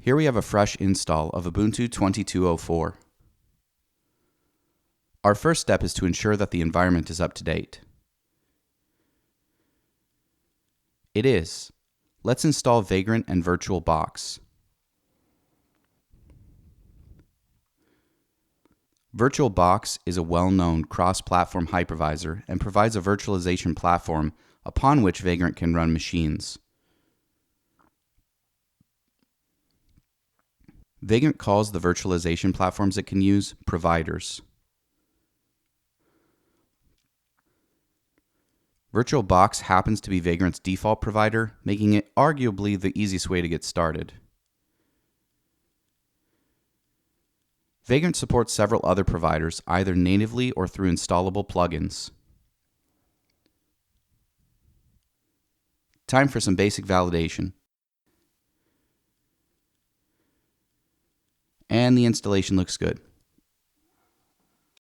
Here we have a fresh install of Ubuntu 22.04. Our first step is to ensure that the environment is up to date. It is. Let's install Vagrant and VirtualBox. VirtualBox is a well-known cross-platform hypervisor and provides a virtualization platform upon which Vagrant can run machines. Vagrant calls the virtualization platforms it can use providers. VirtualBox happens to be Vagrant's default provider, making it arguably the easiest way to get started. Vagrant supports several other providers, either natively or through installable plugins. Time for some basic validation. And the installation looks good.